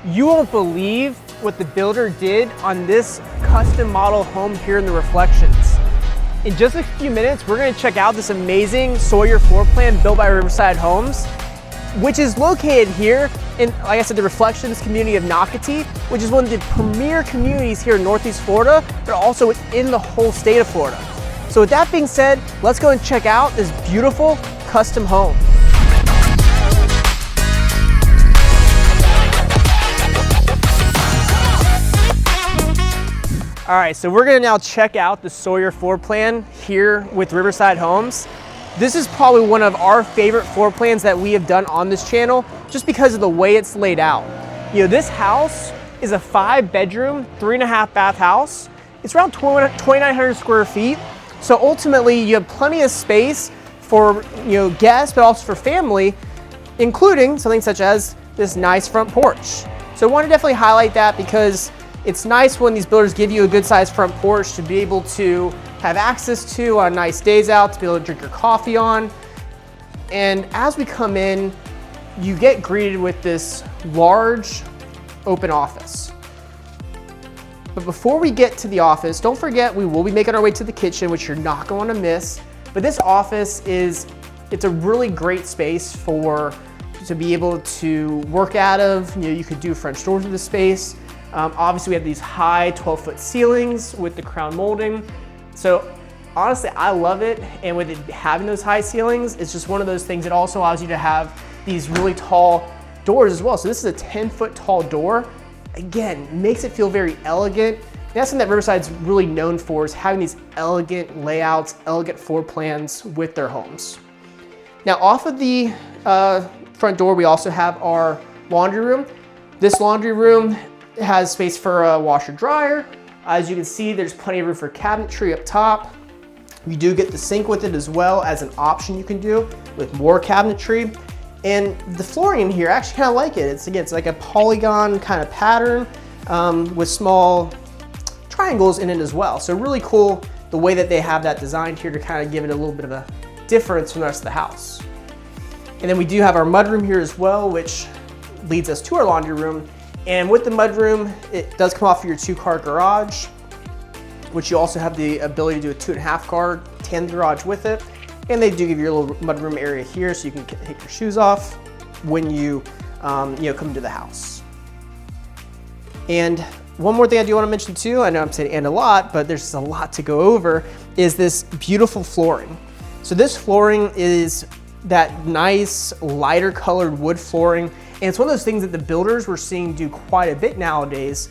You won't believe what the builder did on this custom model home here in the Reflections. In just a few minutes, we're going to check out this amazing Sawyer floor plan built by Riverside Homes, which is located here in, like I said, the Reflections community of Nocatee, which is one of the premier communities here in Northeast Florida, but also within the whole state of Florida. So with that being said, let's go and check out this beautiful custom home. All right, so we're gonna now check out the Sawyer floor plan here with Riverside Homes. This is probably one of our favorite floor plans that we have done on this channel, just because of the way it's laid out. You know, this house is a 5-bedroom, 3.5 bath house. It's around 2,900 square feet. So ultimately, you have plenty of space for guests, but also for family, including something such as this nice front porch. So I want to definitely highlight that because it's nice when these builders give you a good sized front porch to be able to have access to on nice days out, to be able to drink your coffee on. And as we come in, you get greeted with this large open office. But before we get to the office, don't forget we will be making our way to the kitchen, which you're not going to miss. But this office it's a really great space to be able to work out of. You could do French doors in the space. Obviously we have these high 12-foot ceilings with the crown molding. So honestly, I love it. And with it having those high ceilings, it's just one of those things that also allows you to have these really tall doors as well. So this is a 10-foot tall door. Again, makes it feel very elegant. And that's something that Riverside's really known for, is having these elegant layouts, elegant floor plans with their homes. Now off of the front door, we also have our laundry room. This laundry room has space for a washer dryer. As you can see, there's plenty of room for cabinetry up top. You do get the sink with it as well as an option you can do with more cabinetry. And the flooring in here, I actually kind of like it. It's like a polygon kind of pattern with small triangles in it as well. So really cool the way that they have that designed here to kind of give it a little bit of a difference from the rest of the house. And then we do have our mudroom here as well, which leads us to our laundry room. And with the mudroom, it does come off of your 2-car garage, which you also have the ability to do a 2.5-car tandem garage with it. And they do give you a little mudroom area here so you can take your shoes off when you come into the house. And one more thing I do want to mention too, I know I'm saying and a lot, but there's just a lot to go over, is this beautiful flooring. So this flooring is that nice lighter colored wood flooring. And it's one of those things that the builders we're seeing do quite a bit nowadays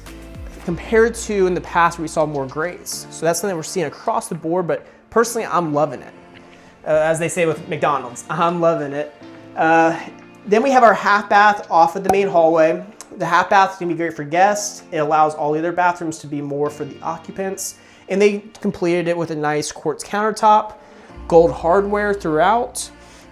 compared to in the past where we saw more grays. So that's something we're seeing across the board, but personally, I'm loving it. As they say with McDonald's, I'm loving it. Then we have our half bath off of the main hallway. The half bath is gonna be great for guests. It allows all the other bathrooms to be more for the occupants. And they completed it with a nice quartz countertop, gold hardware throughout,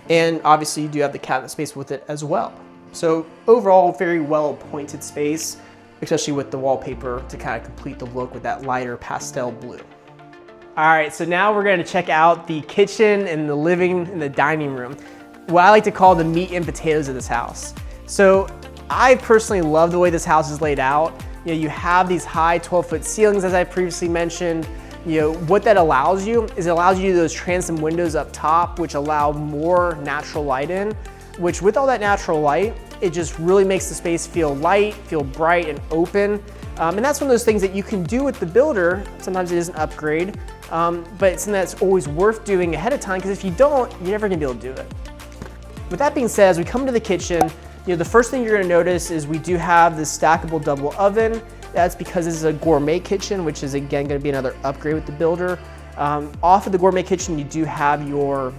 and obviously you do have the cabinet space with it as well. So overall, very well appointed space, especially with the wallpaper to kind of complete the look with that lighter pastel blue. All right, so now we're gonna check out the kitchen and the living and the dining room, what I like to call the meat and potatoes of this house. So I personally love the way this house is laid out. You have these high 12-foot ceilings, as I previously mentioned. What that allows you is it allows you those transom windows up top, which allow more natural light in, which with all that natural light, it just really makes the space feel light, feel bright and open. And that's one of those things that you can do with the builder. Sometimes it is an upgrade, but it's something that's always worth doing ahead of time, because if you don't, you're never gonna be able to do it. With that being said, as we come to the kitchen, the first thing you're gonna notice is we do have this stackable double oven. That's because this is a gourmet kitchen, which is again gonna be another upgrade with the builder. Off of the gourmet kitchen, you do have your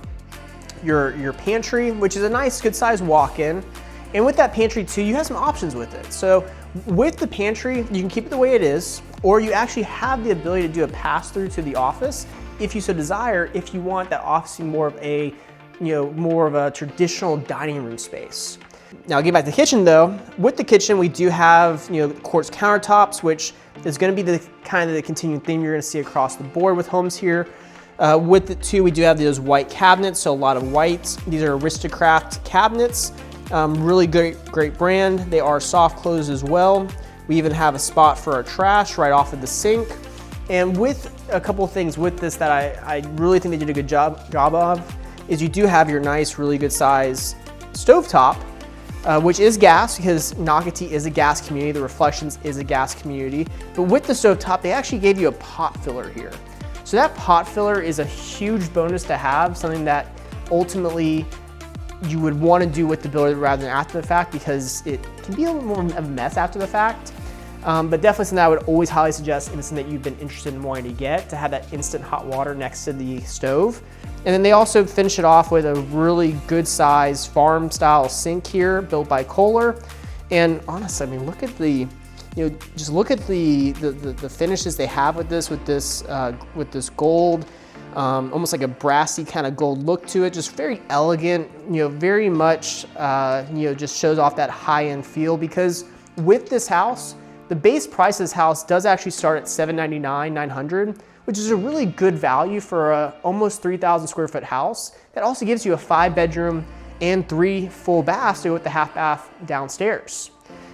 pantry, which is a nice good sized walk-in. And with that pantry too, you have some options with it. So with the pantry, you can keep it the way it is, or you actually have the ability to do a pass-through to the office if you so desire, if you want that office to be more of a traditional dining room space. Now, getting back to the kitchen though, with the kitchen, we do have quartz countertops, which is gonna be the kind of the continuing theme you're gonna see across the board with homes here. With it too, we do have those white cabinets, so a lot of whites. These are Aristocrat cabinets. Really great brand. They are soft close as well. We even have a spot for our trash right off of the sink. And with a couple of things with this that I really think they did a good job of is you do have your nice, really good size stovetop, which is gas because Nocatee is a gas community. The Reflections is a gas community. But with the stovetop, they actually gave you a pot filler here. So that pot filler is a huge bonus to have, something that ultimately you would want to do with the builder rather than after the fact, because it can be a little more of a mess after the fact. But definitely something I would always highly suggest, and it's something that you've been interested in wanting to get, to have that instant hot water next to the stove. And then they also finish it off with a really good size farm style sink here, built by Kohler. And honestly, I mean, look at the, just look at the finishes they have with this gold, almost like a brassy kind of gold look to it. Just very elegant, very much, just shows off that high-end feel, because with this house, the base price of this house does actually start at $799,900, $900, which is a really good value for a almost 3,000 square foot house. That also gives you a 5-bedroom and 3 full baths to go with the half bath downstairs.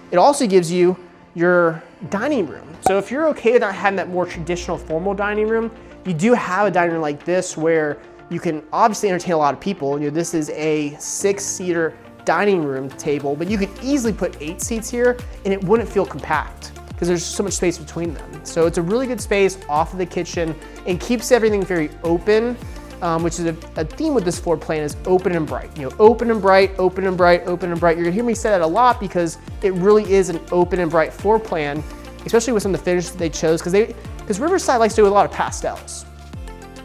It also gives you your dining room. So if you're okay with not having that more traditional formal dining room, you do have a dining room like this where you can obviously entertain a lot of people. This is a 6-seater dining room table, but you could easily put 8 seats here and it wouldn't feel compact because there's so much space between them. So it's a really good space off of the kitchen and keeps everything very open, which is a theme with this floor plan, is open and bright. Open and bright, open and bright, open and bright. You're gonna hear me say that a lot because it really is an open and bright floor plan, especially with some of the finishes that they chose, because Riverside likes to do a lot of pastels.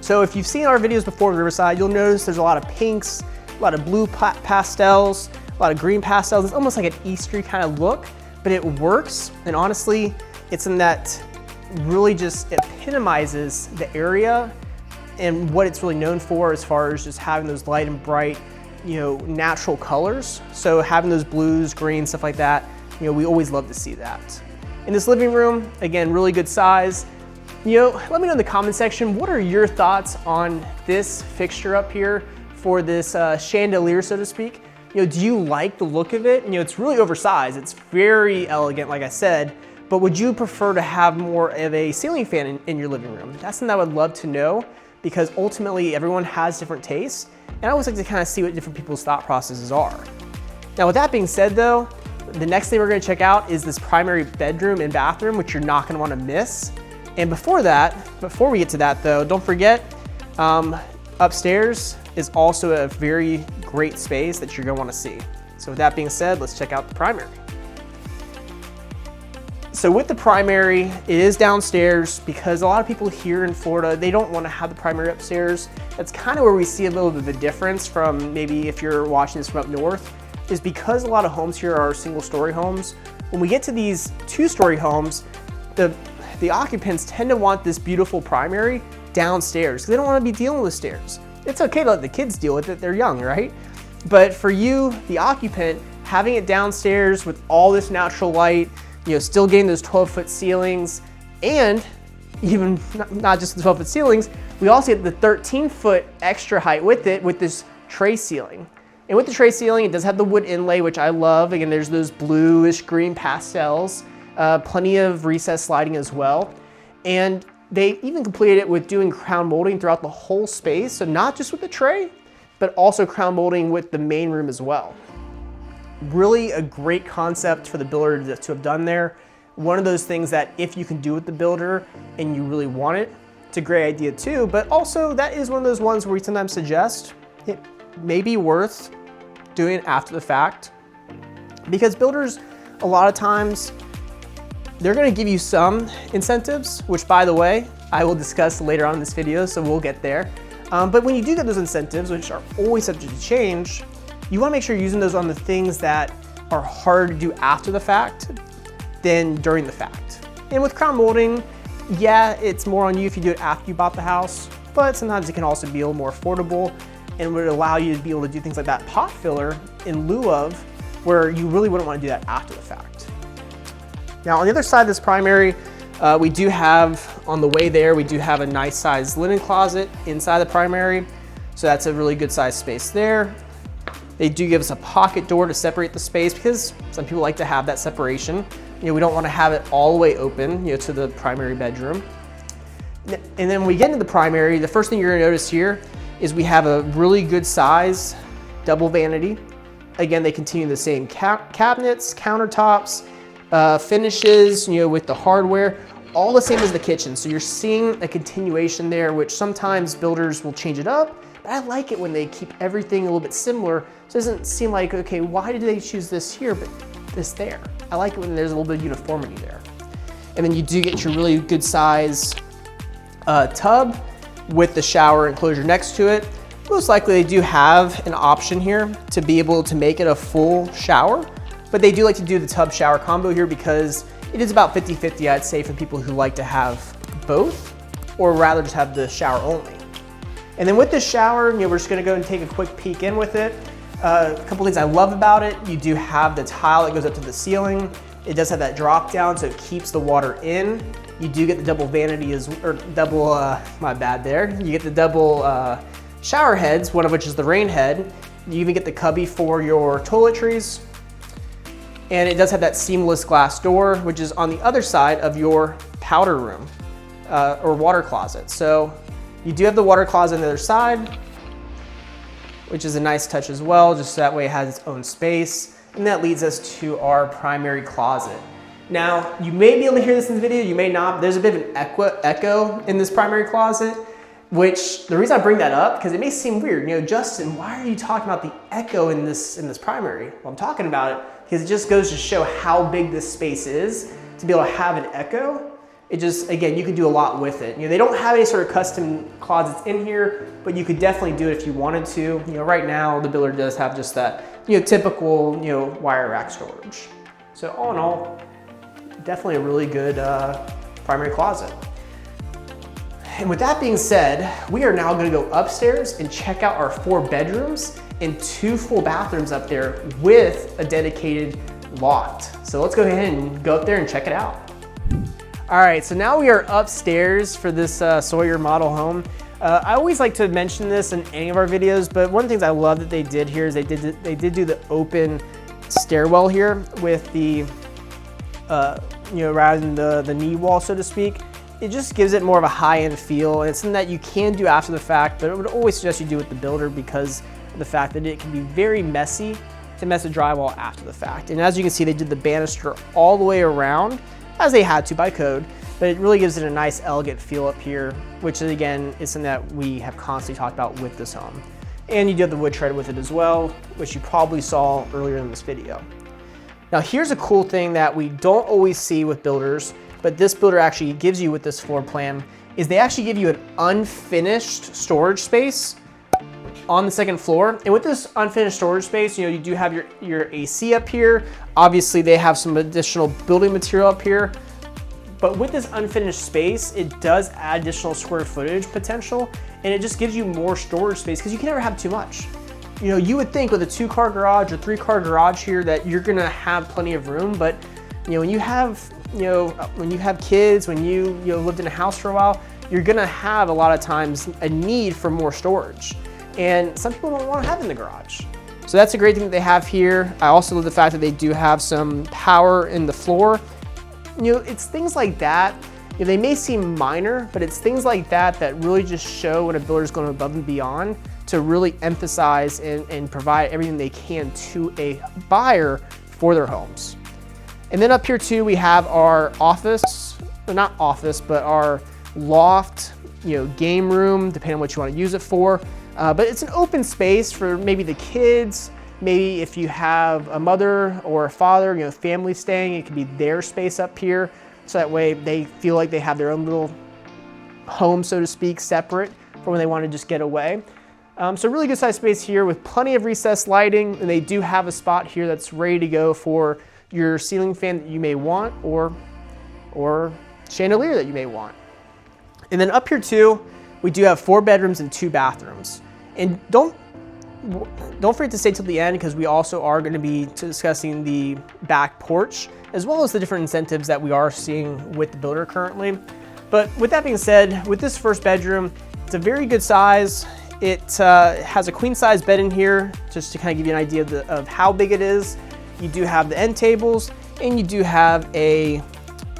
So if you've seen our videos before with Riverside, you'll notice there's a lot of pinks, a lot of blue pastels, a lot of green pastels. It's almost like an Eastery kind of look, but it works. And honestly, it's in that really just epitomizes the area and what it's really known for as far as just having those light and bright, natural colors. So having those blues, greens, stuff like that, we always love to see that. In this living room, again, really good size. Let me know in the comment section, what are your thoughts on this fixture up here for this chandelier, so to speak? Do you like the look of it? It's really oversized. It's very elegant, like I said, but would you prefer to have more of a ceiling fan in your living room? That's something I would love to know, because ultimately everyone has different tastes, and I always like to kind of see what different people's thought processes are. Now, with that being said though, the next thing we're gonna check out is this primary bedroom and bathroom, which you're not gonna wanna miss. And before we get to that though, don't forget, upstairs is also a very great space that you're gonna wanna see. So with that being said, let's check out the primary. So with the primary, it is downstairs because a lot of people here in Florida, they don't wanna have the primary upstairs. That's kind of where we see a little bit of a difference from maybe if you're watching this from up north, is because a lot of homes here are single-story homes. When we get to these 2-story homes, the occupants tend to want this beautiful primary downstairs because they don't want to be dealing with stairs. It's okay to let the kids deal with it, they're young, right? But for you, the occupant, having it downstairs with all this natural light, still getting those 12-foot ceilings, and even not just the 12-foot ceilings, we also get the 13-foot extra height with it with this tray ceiling. And with the tray ceiling, it does have the wood inlay, which I love. Again, there's those bluish green pastels, plenty of recessed sliding as well. And they even completed it with doing crown molding throughout the whole space. So not just with the tray, but also crown molding with the main room as well. Really a great concept for the builder to have done there. One of those things that if you can do with the builder and you really want it, it's a great idea too. But also that is one of those ones where we sometimes suggest it may be worth doing it after the fact, because builders, a lot of times, they're gonna give you some incentives, which by the way, I will discuss later on in this video, so we'll get there. But when you do get those incentives, which are always subject to change, you wanna make sure you're using those on the things that are hard to do after the fact than during the fact. And with crown molding, yeah, it's more on you if you do it after you bought the house, but sometimes it can also be a little more affordable and would allow you to be able to do things like that pot filler in lieu of, where you really wouldn't want to do that after the fact. Now on the other side of this primary, we do have, on the way there, we do have a nice sized linen closet inside the primary. So that's a really good sized space there. They do give us a pocket door to separate the space because some people like to have that separation. We don't want to have it all the way open, to the primary bedroom. And then when we get into the primary, the first thing you're going to notice here is we have a really good size double vanity. Again, they continue the same cabinets, countertops, finishes, with the hardware, all the same as the kitchen. So you're seeing a continuation there, which sometimes builders will change it up. But I like it when they keep everything a little bit similar. So it doesn't seem like, okay, why did they choose this here, but this there? I like it when there's a little bit of uniformity there. And then you do get your really good size tub with the shower enclosure next to it. Most likely they do have an option here to be able to make it a full shower, but they do like to do the tub shower combo here because it is about 50-50, I'd say, for people who like to have both or rather just have the shower only. And then with this shower, we're just gonna go and take a quick peek in with it. A couple things I love about it, you do have the tile that goes up to the ceiling. It does have that drop down, so it keeps the water in. You do get the double vanity my bad there. You get the double shower heads, one of which is the rain head. You even get the cubby for your toiletries. And it does have that seamless glass door, which is on the other side of your powder room or water closet. So you do have the water closet on the other side, which is a nice touch as well, just so that way it has its own space. And that leads us to our primary closet. Now, you may be able to hear this in the video, you may not. There's a bit of an echo in this primary closet, which the reason I bring that up, because it may seem weird. Justin, why are you talking about the echo in this primary? Well, I'm talking about it because it just goes to show how big this space is to be able to have an echo. It just, again, you could do a lot with it. They don't have any sort of custom closets in here, but you could definitely do it if you wanted to. Right now, the builder does have just that, typical, wire rack storage. So all in all, definitely a really good primary closet. And with that being said, we are now gonna go upstairs and check out our 4 bedrooms and 2 full bathrooms up there with a dedicated loft. So let's go ahead and go up there and check it out. All right, so now we are upstairs for this Sawyer model home. I always like to mention this in any of our videos, but one of the things I love that they did here is they did do the open stairwell here with the, rather than the knee wall, so to speak. It just gives it more of a high-end feel, and it's something that you can do after the fact, but I would always suggest you do with the builder because of the fact that it can be very messy to mess with drywall after the fact. And as you can see, they did the banister all the way around, as they had to by code, but it really gives it a nice, elegant feel up here, which again is something that we have constantly talked about with this home. And you do have the wood tread with it as well, which you probably saw earlier in this video. Now here's a cool thing that we don't always see with builders, but this builder actually gives you with this floor plan, is they actually give you an unfinished storage space on the second floor. And with this unfinished storage space, you do have your AC up here. Obviously they have some additional building material up here, but with this unfinished space, it does add additional square footage potential, and it just gives you more storage space because you can never have too much. You would think with a 2-car garage or 3-car garage here that you're gonna have plenty of room, but when you have kids, when you lived in a house for a while, you're gonna have a lot of times a need for more storage. And some people don't wanna have it in the garage. So that's a great thing that they have here. I also love the fact that they do have some power in the floor. It's things like that. They may seem minor, but it's things like that that really just show when a builder's going above and beyond to really emphasize and provide everything they can to a buyer for their homes. And then up here too, we have our office, or not office, but our loft, game room, depending on what you want to use it for. But it's an open space for maybe the kids, maybe if you have a mother or a father, family staying, it could be their space up here. So that way they feel like they have their own little home, so to speak, separate from when they want to just get away. So really good size space here with plenty of recessed lighting. And they do have a spot here that's ready to go for your ceiling fan that you may want or chandelier that you may want. And then up here too, we do have 4 bedrooms and 2 bathrooms. And don't forget to stay till the end because we also are going to be discussing the back porch as well as the different incentives that we are seeing with the builder currently. But with that being said, with this first bedroom, it's a very good size. It has a queen size bed in here, just to kind of give you an idea of how big it is. You do have the end tables, and you do have a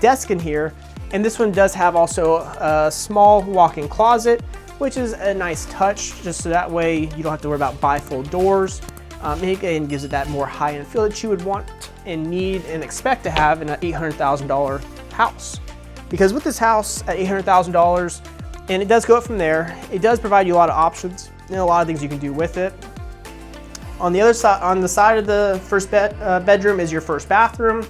desk in here. And this one does have also a small walk-in closet, which is a nice touch, just so that way you don't have to worry about bifold doors. And gives it that more high-end feel that you would want and need and expect to have in an $800,000 house. Because with this house at $800,000, and it does go up from there, it does provide you a lot of options and a lot of things you can do with it. On the other side, on the side of the first bedroom is your first bathroom.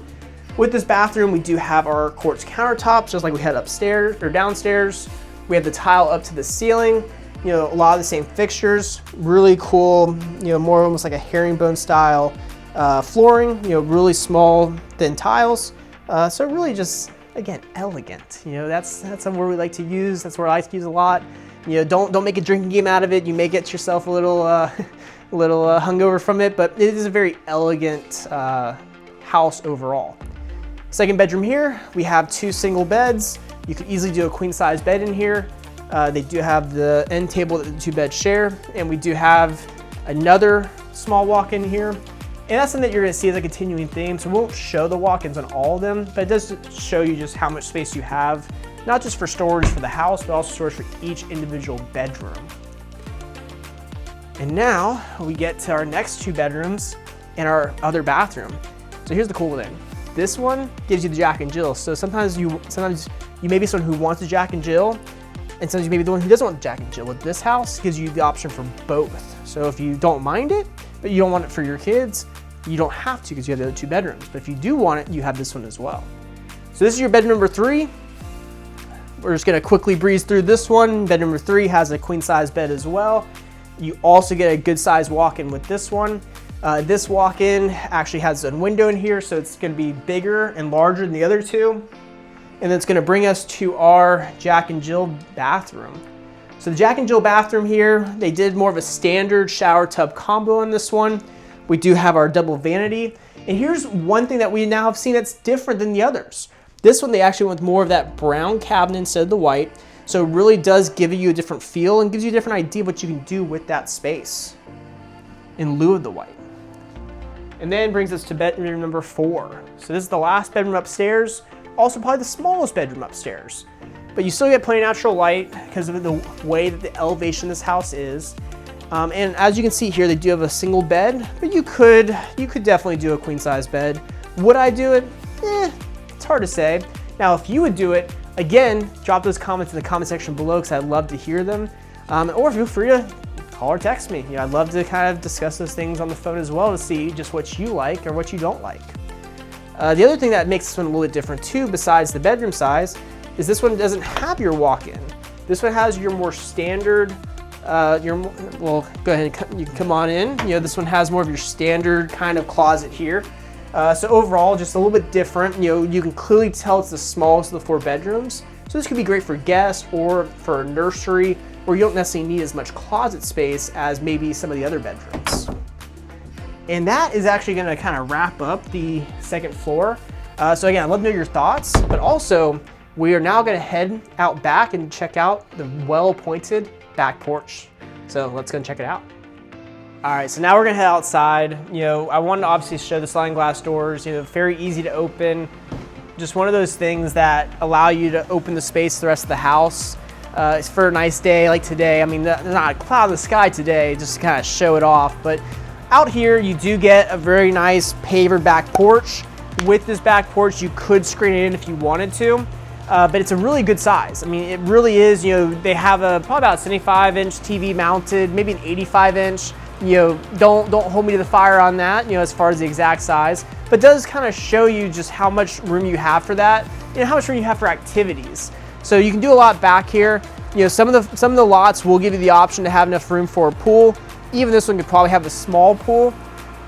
With this bathroom, we do have our quartz countertops, just like we had upstairs or downstairs. We have the tile up to the ceiling. You know, a lot of the same fixtures, really cool, you know, more almost like a herringbone style flooring, you know, really small, thin tiles. So really just, again, elegant. You know, that's a word we like to use. That's where I like to use a lot. You know, don't make a drinking game out of it. You may get yourself a little hungover from it, but it is a very elegant house overall. Second bedroom here, we have 2 single beds. You could easily do a queen size bed in here. They do have the end table that the 2 beds share, and we do have another small walk-in here. And that's something that you're gonna see as a continuing theme, so we won't show the walk-ins on all of them, but it does show you just how much space you have, not just for storage for the house, but also storage for each individual bedroom. And now we get to our next 2 bedrooms and our other bathroom. So here's the cool thing. This one gives you the Jack and Jill. So sometimes you may be someone who wants a Jack and Jill, and sometimes you may be the one who doesn't want the Jack and Jill. With this house, it gives you the option for both. So if you don't mind it, but you don't want it for your kids, you don't have to because you have the other 2 bedrooms. But if you do want it, you have this one as well. So this is your bedroom number 3. We're just gonna quickly breeze through this one. Bed number 3 has a queen size bed as well. You also get a good size walk-in with this one. This walk-in actually has a window in here, so it's gonna be bigger and larger than the other 2. And that's gonna bring us to our Jack and Jill bathroom. So the Jack and Jill bathroom here, they did more of a standard shower tub combo in this one. We do have our double vanity. And here's one thing that we now have seen that's different than the others. This one, they actually went with more of that brown cabinet instead of the white. So it really does give you a different feel and gives you a different idea of what you can do with that space in lieu of the white. And then brings us to bedroom number 4. So this is the last bedroom upstairs. Also probably the smallest bedroom upstairs. But you still get plenty of natural light because of the way that the elevation of this house is. And as you can see here, they do have a single bed, but you could definitely do a queen size bed. Would I do it? It's hard to say. Now, if you would do it, again, drop those comments in the comment section below because I'd love to hear them. Or feel free to call or text me. You know, I'd love to kind of discuss those things on the phone as well to see just what you like or what you don't like. The other thing that makes this one a little bit different too, besides the bedroom size, is this one doesn't have your walk-in. This one has your more standard, well, go ahead, you can come on in. You know, this one has more of your standard kind of closet here. So overall, just a little bit different. You know, you can clearly tell it's the smallest of the 4 bedrooms. So this could be great for guests or for a nursery, where you don't necessarily need as much closet space as maybe some of the other bedrooms. And that is actually gonna kind of wrap up the second floor. So again, I'd love to know your thoughts, but also we are now gonna head out back and check out the well-appointed back porch. So let's go and check it out. All right, so now we're gonna head outside. You know, I wanted to obviously show the sliding glass doors, you know, very easy to open. Just one of those things that allow you to open the space to the rest of the house. It's for a nice day like today. I mean, there's not a cloud in the sky today, just to kind of show it off. But out here, you do get a very nice paver back porch. With this back porch, you could screen it in if you wanted to, but it's a really good size. I mean, it really is, you know, they have a probably about 75-inch TV mounted, maybe an 85-inch. You know, don't hold me to the fire on that, you know, as far as the exact size, but does kind of show you just how much room you have for that, and how much room you have for activities. So you can do a lot back here. You know, some of the lots will give you the option to have enough room for a pool. Even this one could probably have a small pool.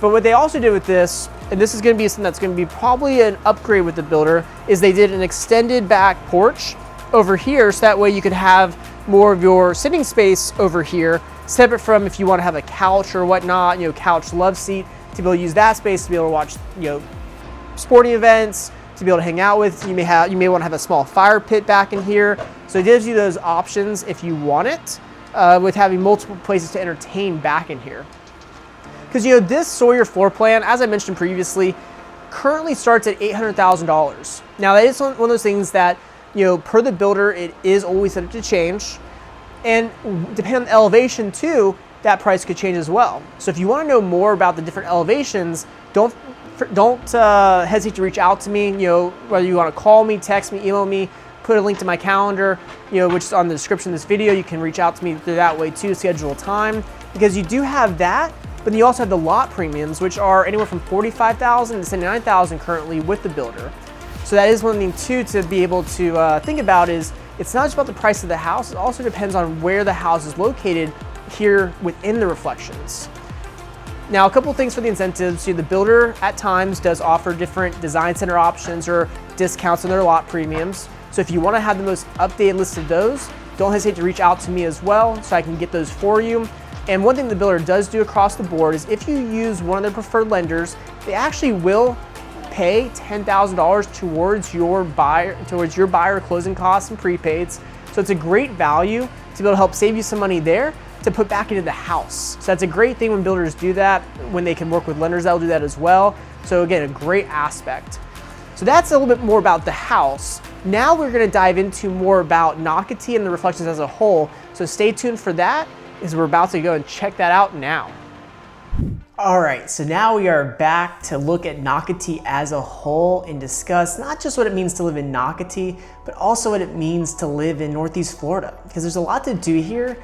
But what they also did with this, and this is gonna be something that's gonna be probably an upgrade with the builder, is they did an extended back porch over here, so that way you could have more of your sitting space over here, separate from if you wanna have a couch or whatnot, you know, couch love seat, to be able to use that space to be able to watch, you know, sporting events, to be able to hang out with. You may want to have a small fire pit back in here. So it gives you those options if you want it. with having multiple places to entertain back in here. Because this Sawyer floor plan, as I mentioned previously, currently starts at $800,000. Now that is one of those things that, per the builder, it is always subject to change. And depending on the elevation too, that price could change as well. So if you want to know more about the different elevations, don't hesitate to reach out to me. Whether you want to call me, text me, email me, put a link to my calendar, which is on the description of this video. You can reach out to me through that way too, schedule a time, because you do have that, but you also have the lot premiums, which are anywhere from $45,000 to $79,000 currently with the builder. So that is one thing too to be able to think about is it's not just about the price of the house, it also depends on where the house is located here within the reflections. Now, a couple things for the incentives. The builder at times does offer different design center options or discounts on their lot premiums. So if you want to have the most updated list of those, don't hesitate to reach out to me as well so I can get those for you. And one thing the builder does do across the board is if you use one of their preferred lenders, they actually will pay $10,000 towards your buyer closing costs and prepaids. So it's a great value to be able to help save you some money there to put back into the house. So that's a great thing when builders do that, when they can work with lenders that'll do that as well. So again, a great aspect. So that's a little bit more about the house. Now we're gonna dive into more about Nocatee and the reflections as a whole. So stay tuned for that, as we're about to go and check that out now. All right, so now we are back to look at Nocatee as a whole and discuss not just what it means to live in Nocatee, but also what it means to live in Northeast Florida, because there's a lot to do here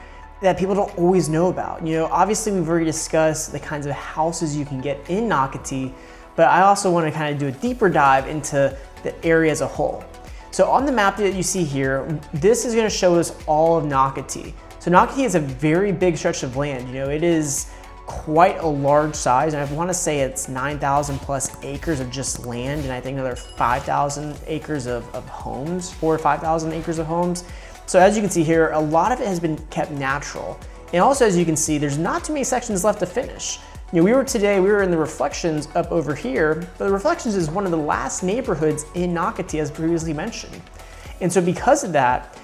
that people don't always know about. Obviously we've already discussed the kinds of houses you can get in Nocatee, but I also want to kind of do a deeper dive into the area as a whole. So on the map that you see here, this is going to show us all of Nocatee. So Nocatee is a very big stretch of land. It is quite a large size, and I want to say it's 9,000 plus acres of just land, and I think another 5,000 acres of homes, 4,000 or 5,000 acres of homes. So as you can see here, a lot of it has been kept natural. And also, as you can see, there's not too many sections left to finish. We were in the Reflections up over here, but the Reflections is one of the last neighborhoods in Nocatee, as previously mentioned. And so because of that,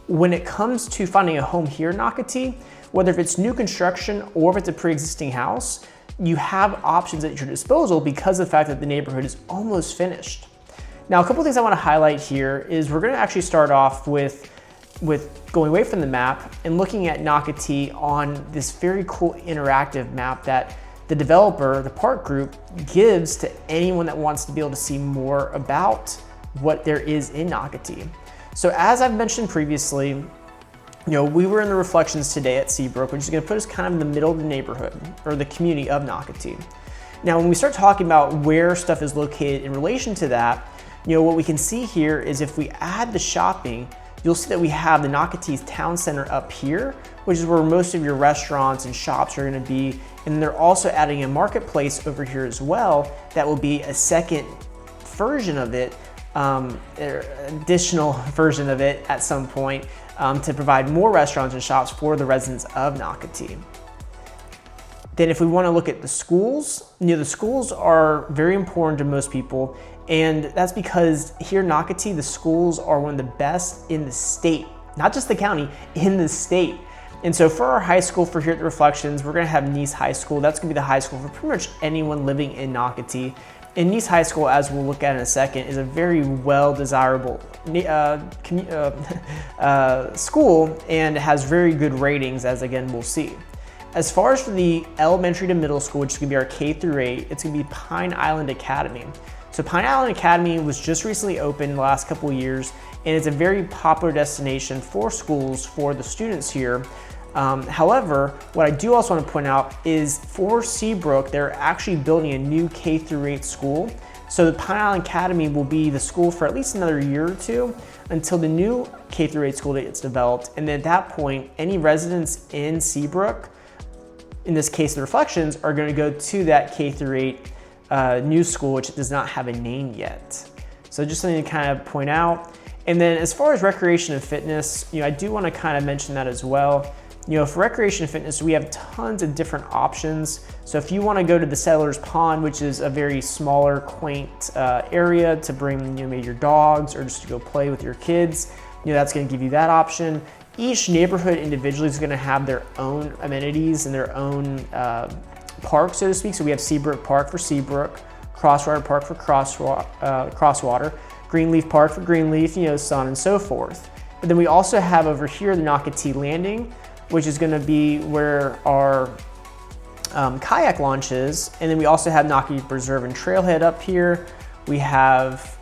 when it comes to finding a home here in Nocatee, whether if it's new construction or if it's a pre-existing house, you have options at your disposal because of the fact that the neighborhood is almost finished. Now, a couple of things I want to highlight here is we're going to actually start off with going away from the map and looking at Nocatee on this very cool interactive map that the developer, the park group, gives to anyone that wants to be able to see more about what there is in Nocatee. So as I've mentioned previously, we were in the Reflections today at Seabrook, which is going to put us kind of in the middle of the neighborhood or the community of Nocatee. Now, when we start talking about where stuff is located in relation to that, what we can see here is if we add the shopping, you'll see that we have the Nocatee Town Center up here, which is where most of your restaurants and shops are going to be. And they're also adding a marketplace over here as well. That will be a second version of it, additional version of it at some point to provide more restaurants and shops for the residents of Nocatee. Then if we want to look at the schools, the schools are very important to most people. And that's because here in Nocatee, the schools are one of the best in the state, not just the county, in the state. And so for our high school for here at the Reflections, we're gonna have Nice High School. That's gonna be the high school for pretty much anyone living in Nocatee. And Nice High School, as we'll look at in a second, is a very well desirable school and has very good ratings, as again, we'll see. As far as for the elementary to middle school, which is gonna be our K through 8, it's gonna be Pine Island Academy. So Pine Island Academy was just recently opened the last couple of years, and it's a very popular destination for schools for the students here. However, what I do also want to point out is for Seabrook, they're actually building a new K through 8 school. So the Pine Island Academy will be the school for at least another year or two until the new K through 8 school gets developed. And then at that point, any residents in Seabrook, in this case the Reflections, are going to go to that K through 8 new school, which does not have a name yet. So just something to kind of point out. And then as far as recreation and fitness, I do want to kind of mention that as well. For recreation and fitness, we have tons of different options. So if you want to go to the Settlers Pond, which is a very smaller, quaint area to bring maybe your dogs or just to go play with your kids, that's going to give you that option. Each neighborhood individually is going to have their own amenities and their own park, so to speak. So we have Seabrook Park for Seabrook, Crosswater Park for Crosswater, Greenleaf Park for Greenleaf, so on and so forth. But then we also have over here the Nocatee Landing, which is going to be where our kayak launch is. And then we also have Nocatee Preserve and Trailhead up here. We have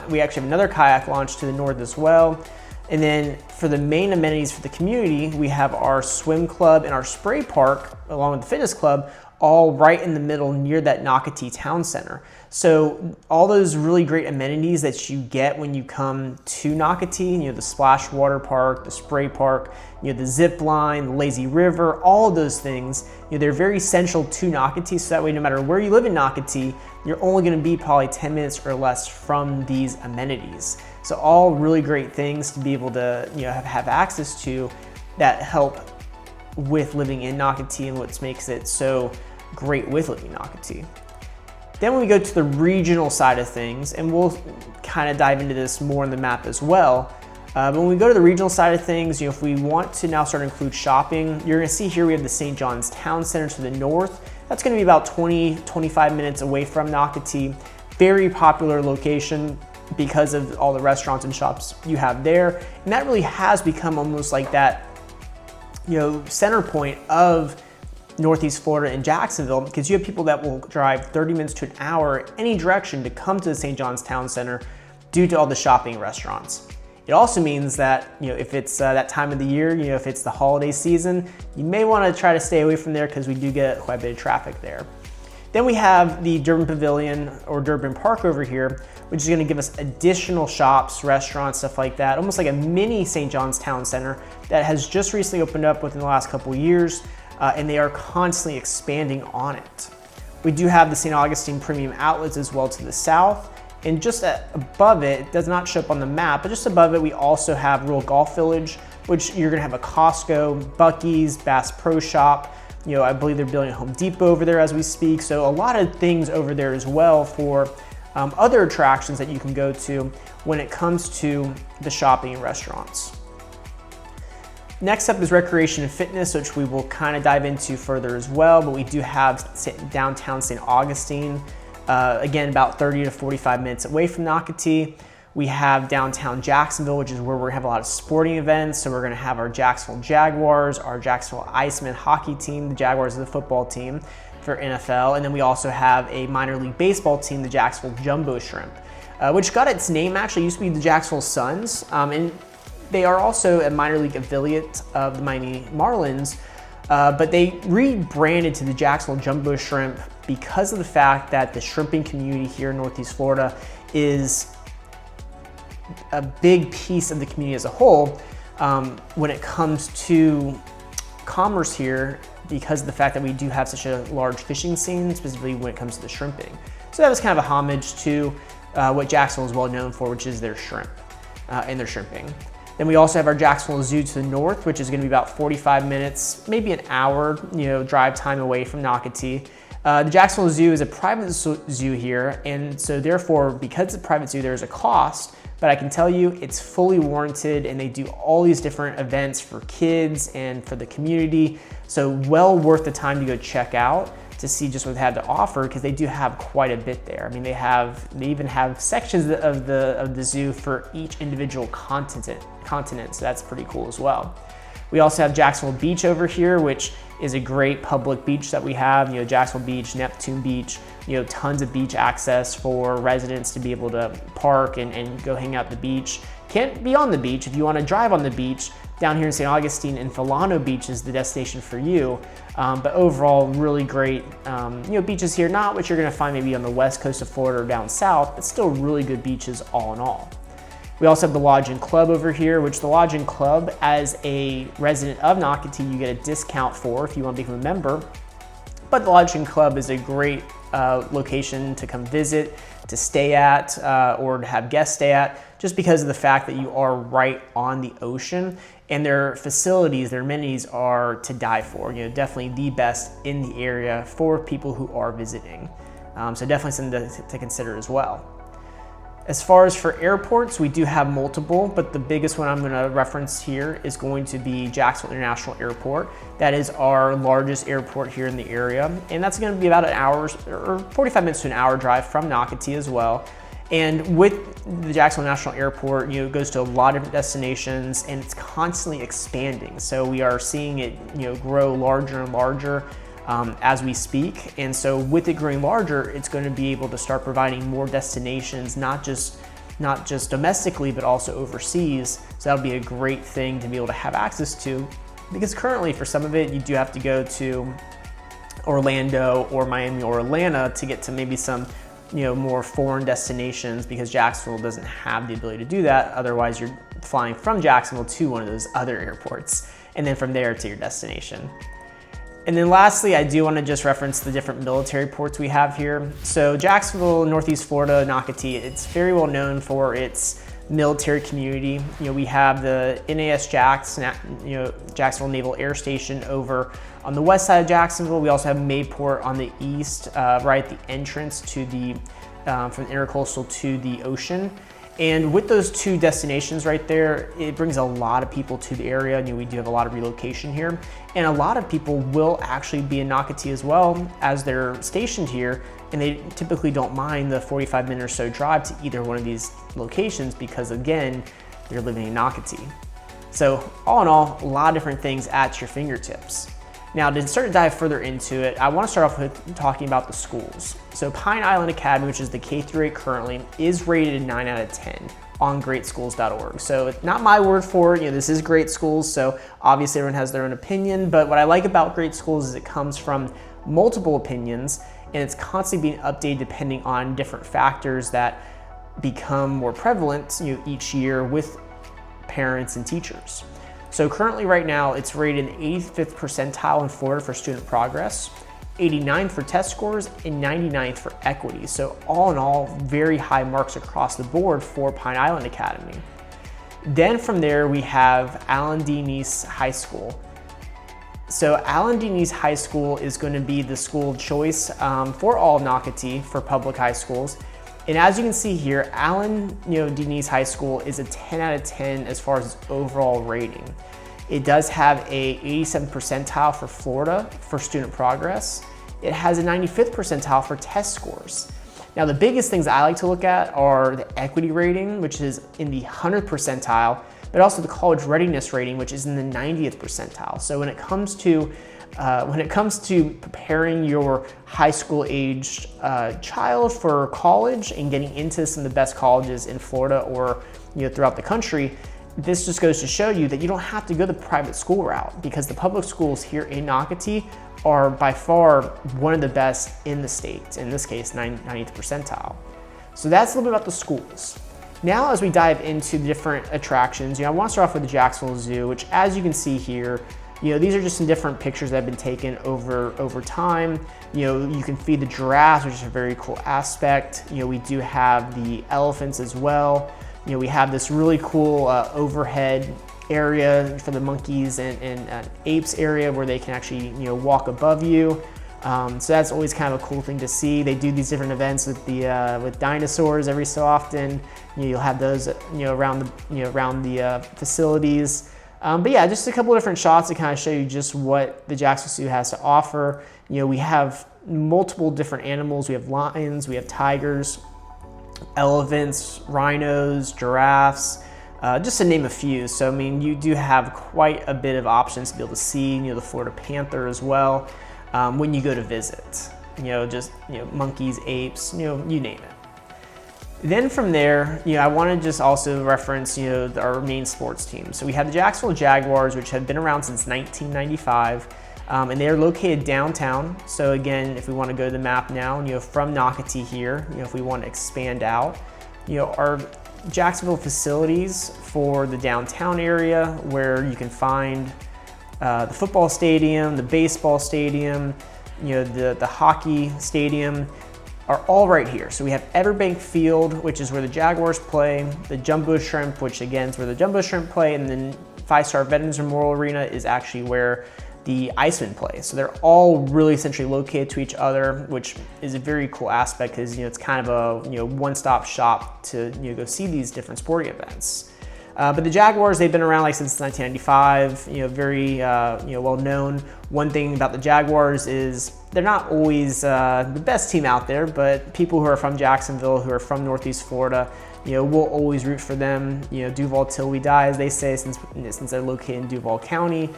we actually have another kayak launch to the north as well. And then for the main amenities for the community, we have our swim club and our spray park, along with the fitness club, all right in the middle near that Nocatee Town Center. So all those really great amenities that you get when you come to Nocatee, the splash water park, the spray park, the zip line, the lazy river, all of those things, they're very central to Nocatee. So that way, no matter where you live in Nocatee, you're only gonna be probably 10 minutes or less from these amenities. So all really great things to be able to have access to that help with living in Nocatee and what makes it so great with living in Nocatee. Then when we go to the regional side of things, and we'll kind of dive into this more in the map as well, but when we go to the regional side of things, if we want to now start to include shopping, you're gonna see here we have the St. John's Town Center to the north. That's gonna be about 20-25 minutes away from Nocatee. Very popular location because of all the restaurants and shops you have there. And that really has become almost like that center point of Northeast Florida and Jacksonville, because you have people that will drive 30 minutes to an hour any direction to come to the St. John's Town Center due to all the shopping and restaurants. It also means that if it's that time of the year, if it's the holiday season, you may want to try to stay away from there because we do get quite a bit of traffic there. Then we have the Durbin Pavilion or Durbin Park over here, which is going to give us additional shops, restaurants, stuff like that, almost like a mini St. John's Town Center that has just recently opened up within the last couple of years, and they are constantly expanding on it. We do have the St. Augustine Premium Outlets as well to the south, and just above it, it does not show up on the map, but just above it we also have Rural Golf Village, which you're going to have a Costco, Buc-ee's, Bass Pro Shop. I believe they're building a Home Depot over there as we speak, so a lot of things over there as well for other attractions that you can go to when it comes to the shopping and restaurants. Next up is recreation and fitness, which we will kind of dive into further as well, but we do have downtown St. Augustine, again about 30 to 45 minutes away from Nocatee. We have downtown Jacksonville, which is where we're gonna have a lot of sporting events. So we're gonna have our Jacksonville Jaguars, our Jacksonville Icemen hockey team, the Jaguars are the football team for NFL, and then we also have a minor league baseball team, the Jacksonville Jumbo Shrimp, which got its name actually used to be the Jacksonville Suns, and they are also a minor league affiliate of the Miami Marlins, but they rebranded to the Jacksonville Jumbo Shrimp because of the fact that the shrimping community here in Northeast Florida is a big piece of the community as a whole when it comes to commerce here, because of the fact that we do have such a large fishing scene, specifically when it comes to the shrimping. So that was kind of a homage to what Jacksonville is well known for, which is their shrimp and their shrimping. Then we also have our Jacksonville Zoo to the north, which is going to be about 45 minutes, maybe an hour, drive time away from Nocatee. The Jacksonville Zoo is a private zoo here, and so therefore, because it's a private zoo, there's a cost, but I can tell you it's fully warranted, and they do all these different events for kids and for the community. So well worth the time to go check out to see just what they have to offer, because they do have quite a bit there. I mean, they even have sections of the zoo for each individual continent, so that's pretty cool as well. We also have Jacksonville Beach over here, which is a great public beach that we have. Jacksonville Beach, Neptune Beach, tons of beach access for residents to be able to park and go hang out at the beach. Can't be on the beach. If you want to drive on the beach, down here in St. Augustine and Filano Beach is the destination for you. But overall, really great beaches here, not what you're gonna find maybe on the west coast of Florida or down south, but still really good beaches all in all. We also have the Lodge and Club over here, which the Lodge and Club, as a resident of Nocatee, you get a discount for if you want to become a member. But the Lodge and Club is a great location to come visit, to stay at, or to have guests stay at, just because of the fact that you are right on the ocean, and their facilities, their amenities are to die for. Definitely the best in the area for people who are visiting. So definitely something to consider as well. As far as for airports, we do have multiple, but the biggest one I'm going to reference here is going to be Jacksonville International Airport. That is our largest airport here in the area, and that's going to be about an hour or 45 minutes to an hour drive from Nocatee as well. And with the Jacksonville National Airport, it goes to a lot of different destinations, and it's constantly expanding. So we are seeing it, grow larger and larger as we speak. And so with it growing larger, it's going to be able to start providing more destinations, not just domestically, but also overseas. So that'll be a great thing to be able to have access to, because currently for some of it, you do have to go to Orlando or Miami or Atlanta to get to maybe some more foreign destinations, because Jacksonville doesn't have the ability to do that. Otherwise, you're flying from Jacksonville to one of those other airports, and then from there to your destination. And then lastly, I do want to just reference the different military ports we have here. So Jacksonville, Northeast Florida, Nocatee, it's very well known for its military community. We have the NAS Jacksonville Naval Air Station over on the west side of Jacksonville. We also have Mayport on the east, right at the entrance to the from the intercoastal to the ocean. And with those two destinations right there, it brings a lot of people to the area. We do have a lot of relocation here, and a lot of people will actually be in Nocatee as well, as they're stationed here, and they typically don't mind the 45-minute or so drive to either one of these locations, because again, they're living in Nocatee. So all in all, a lot of different things at your fingertips. Now, to start to dive further into it, I want to start off with talking about the schools. So Pine Island Academy, which is the K-8 currently, is rated a 9 out of 10 on greatschools.org. So not my word for it, this is Great Schools, so obviously everyone has their own opinion, but what I like about Great Schools is it comes from multiple opinions, and it's constantly being updated depending on different factors that become more prevalent each year with parents and teachers. So currently right now, it's rated an 85th percentile in Florida for student progress, 89th for test scores, and 99th for equity. So all in all, very high marks across the board for Pine Island Academy. Then from there, we have Allen D. Neese High School. So Allen D. Neese High School is going to be the school of choice for all of Nocatee for public high schools. And as you can see here, Allen D. Neese High School is a 10 out of 10 as far as its overall rating. It does have a 87th percentile for Florida for student progress. It has a 95th percentile for test scores. Now, the biggest things I like to look at are the equity rating, which is in the 100th percentile, but also the college readiness rating, which is in the 90th percentile. So when it comes to preparing your high school aged child for college and getting into some of the best colleges in Florida or throughout the country, this just goes to show you that you don't have to go the private school route, because the public schools here in Nocatee are by far one of the best in the state, in this case 90th percentile. So that's a little bit about the schools. Now, as we dive into the different attractions, I want to start off with the Jacksonville Zoo, which, as you can see here, these are just some different pictures that have been taken over time. You can feed the giraffes, which is a very cool aspect. We do have the elephants as well. We have this really cool overhead area for the monkeys and apes area where they can actually walk above you. So that's always kind of a cool thing to see. They do these different events with dinosaurs every so often. You'll have those around the facilities. But yeah, just a couple of different shots to kind of show you just what the Jacksonville Zoo has to offer. We have multiple different animals. We have lions, we have tigers, elephants, rhinos, giraffes, just to name a few. So, you do have quite a bit of options to be able to see, the Florida panther as well, when you go to visit. Monkeys, apes, you name it. Then from there, I want to just also reference, our main sports teams. So we have the Jacksonville Jaguars, which have been around since 1995, and they're located downtown. So again, if we want to go to the map now, from Nocatee here, if we want to expand out, our Jacksonville facilities for the downtown area, where you can find the football stadium, the baseball stadium, the hockey stadium, are all right here. So we have Everbank Field, which is where the Jaguars play, the Jumbo Shrimp, which again is where the Jumbo Shrimp play, and then 5-Star Veterans Memorial Arena is actually where the Icemen play. So they're all really centrally located to each other, which is a very cool aspect because it's kind of a one-stop shop to go see these different sporting events. But the Jaguars, they've been around like since 1995, very well known. One thing about the Jaguars is they're not always the best team out there, but people who are from Jacksonville, who are from Northeast Florida, we'll always root for them. Duval till we die, as they say, since they're located in Duval County.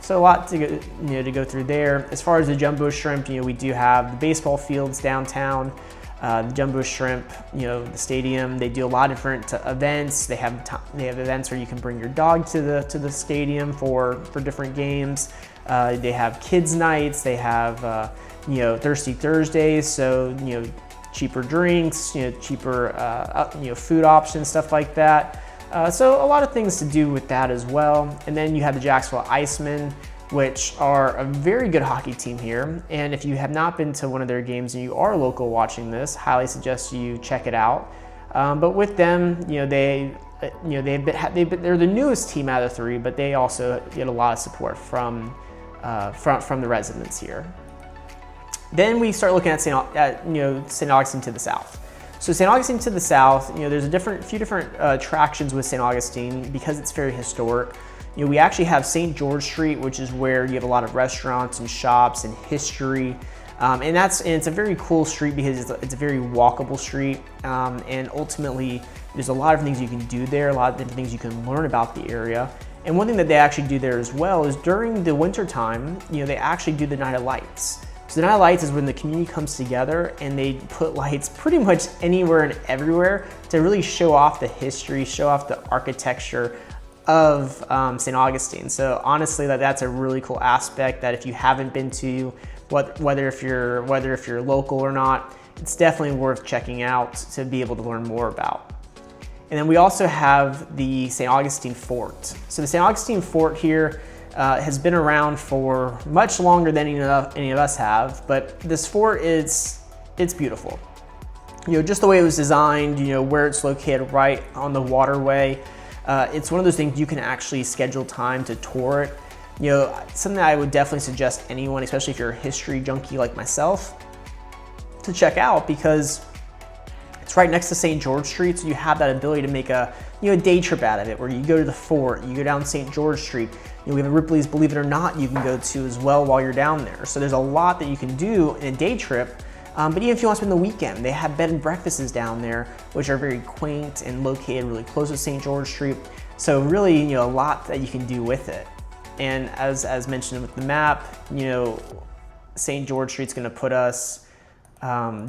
So a lot to go through there. As far as the Jumbo Shrimp, we do have the baseball fields downtown. The Jumbo Shrimp, the stadium, they do a lot of different events. They have events where you can bring your dog to the stadium for different games. They have kids nights. They have Thirsty Thursdays, so cheaper drinks, cheaper food options, stuff like that. So a lot of things to do with that as well. And then you have the Jacksonville Icemen, which are a very good hockey team here. And if you have not been to one of their games and you are local watching this, highly suggest you check it out. But with them, they're the newest team out of the three, but they also get a lot of support from the residents here. Then we start looking at St. Augustine to the south. So St. Augustine to the south, there's a few different attractions with St. Augustine because it's very historic. We actually have St. George Street, which is where you have a lot of restaurants and shops and history. And it's a very cool street because it's a very walkable street. And ultimately, there's a lot of things you can do there, a lot of different things you can learn about the area. And one thing that they actually do there as well is during the winter time, they actually do the Night of Lights. So the Night of Lights is when the community comes together and they put lights pretty much anywhere and everywhere to really show off the history, show off the architecture of St. Augustine. So honestly, that's a really cool aspect that if you haven't been to, whether if you're local or not, it's definitely worth checking out to be able to learn more about. And then we also have the St. Augustine Fort. So the St. Augustine Fort here has been around for much longer than any of us have, but this fort it's beautiful. Just the way it was designed, where it's located right on the waterway. It's one of those things you can actually schedule time to tour it. Something that I would definitely suggest anyone, especially if you're a history junkie like myself, to check out because it's right next to St. George Street, so you have that ability to make a day trip out of it, where you go to the fort, you go down St. George Street. We have a Ripley's Believe It or Not you can go to as well while you're down there. So there's a lot that you can do in a day trip. But even if you want to spend the weekend, they have bed and breakfasts down there, which are very quaint and located really close to St. George Street. So really, a lot that you can do with it. And as mentioned with the map, St. George Street's going to put us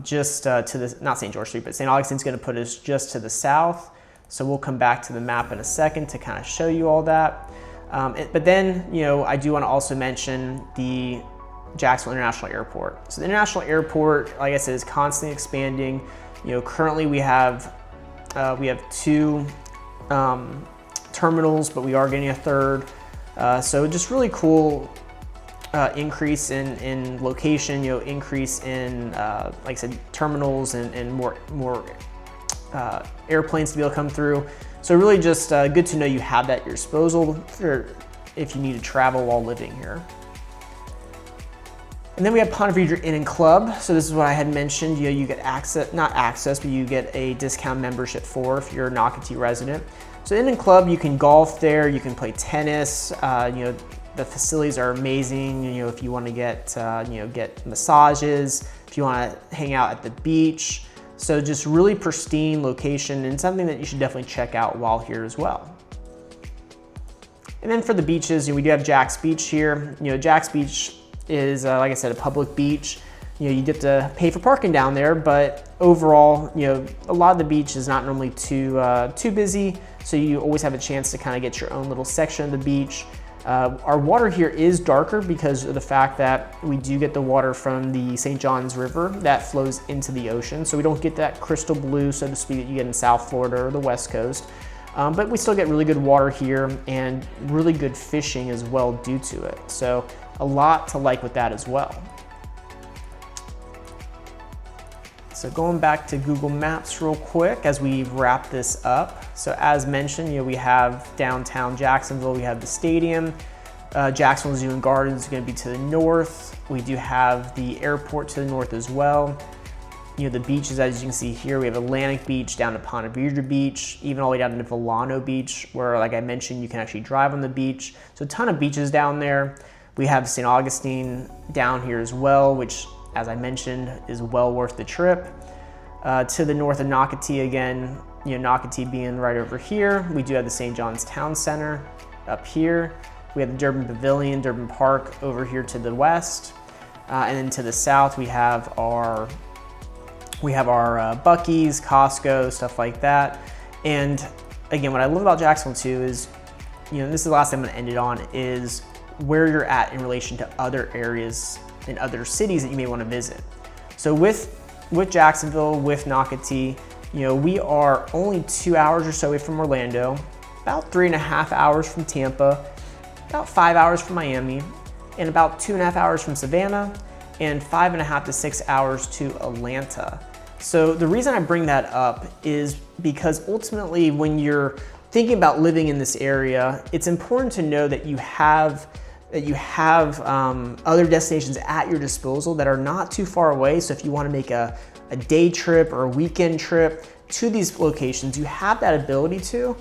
just to the, not St. George Street, but St. Augustine's going to put us just to the south. So we'll come back to the map in a second to kind of show you all that. But then, I do want to also mention the Jacksonville International Airport. So the International Airport, like I said, is constantly expanding. Currently we have 2 terminals, but we are getting a third. So just really cool increase in location, increase in, like I said, terminals and more airplanes to be able to come through. So really just good to know you have that at your disposal if you need to travel while living here. And then we have Ponte Vedra Inn and Club. So this is what I had mentioned. You get but you get a discount membership if you're a Nocatee resident. So Inn and Club, you can golf there, you can play tennis. The facilities are amazing. If you want to get massages, if you want to hang out at the beach. So just really pristine location and something that you should definitely check out while here as well. And then for the beaches, we do have Jack's Beach here. Jack's Beach is, like I said, a public beach. You get to pay for parking down there, but overall, a lot of the beach is not normally too busy, so you always have a chance to kind of get your own little section of the beach. Our water here is darker because of the fact that we do get the water from the St. Johns River that flows into the ocean, so we don't get that crystal blue, so to speak, that you get in South Florida or the West Coast. But we still get really good water here and really good fishing as well due to it. So a lot to like with that as well. So going back to Google Maps real quick as we wrap this up. So as mentioned, we have downtown Jacksonville, we have the stadium. Jacksonville Zoo and Gardens is going to be to the north. We do have the airport to the north as well. You know, the beaches, as you can see here, we have Atlantic Beach down to Ponte Vedra Beach, even all the way down to Villano Beach, where, like I mentioned, you can actually drive on the beach. So a ton of beaches down there. We have St. Augustine down here as well, which, as I mentioned, is well worth the trip. To the north of Nocatee again, you know, Nocatee being right over here. We do have the St. John's Town Center up here. We have the Durban Pavilion, Durban Park over here to the west. And then to the south, we have our Buc-ee's, Costco, stuff like that. And again, what I love about Jacksonville too is, you know, this is the last thing I'm gonna end it on, is where you're at in relation to other areas and other cities that you may wanna visit. So with Jacksonville, with Nocatee, you know, we are only 2 hours or so away from Orlando, about 3.5 hours from Tampa, about 5 hours from Miami, and about 2.5 hours from Savannah, and 5.5 to 6 hours to Atlanta. So the reason I bring that up is because ultimately when you're thinking about living in this area, it's important to know that you have other destinations at your disposal that are not too far away. So if you want to make a day trip or a weekend trip to these locations, you have that ability to,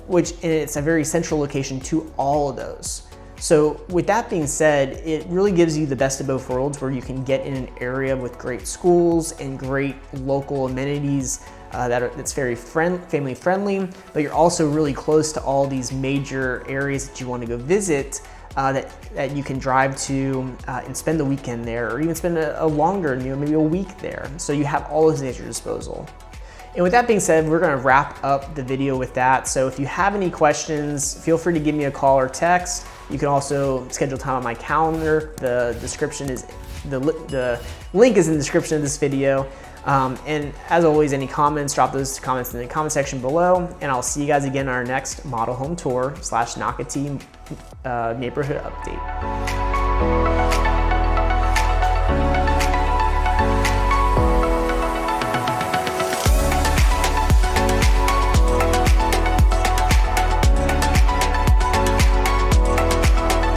and it's a very central location to all of those. So with that being said, it really gives you the best of both worlds, where you can get in an area with great schools and great local amenities that's very family friendly, but you're also really close to all these major areas that you want to go visit, that you can drive to and spend the weekend there, or even spend a longer, you know, maybe a week there. So you have all those things at your disposal. And with that being said, we're gonna wrap up the video with that. So if you have any questions, feel free to give me a call or text. You can also schedule time on my calendar. The link is in the description of this video. And as always, any comments, drop those comments in the comment section below. And I'll see you guys again on our next model home tour / Nocatee neighborhood update.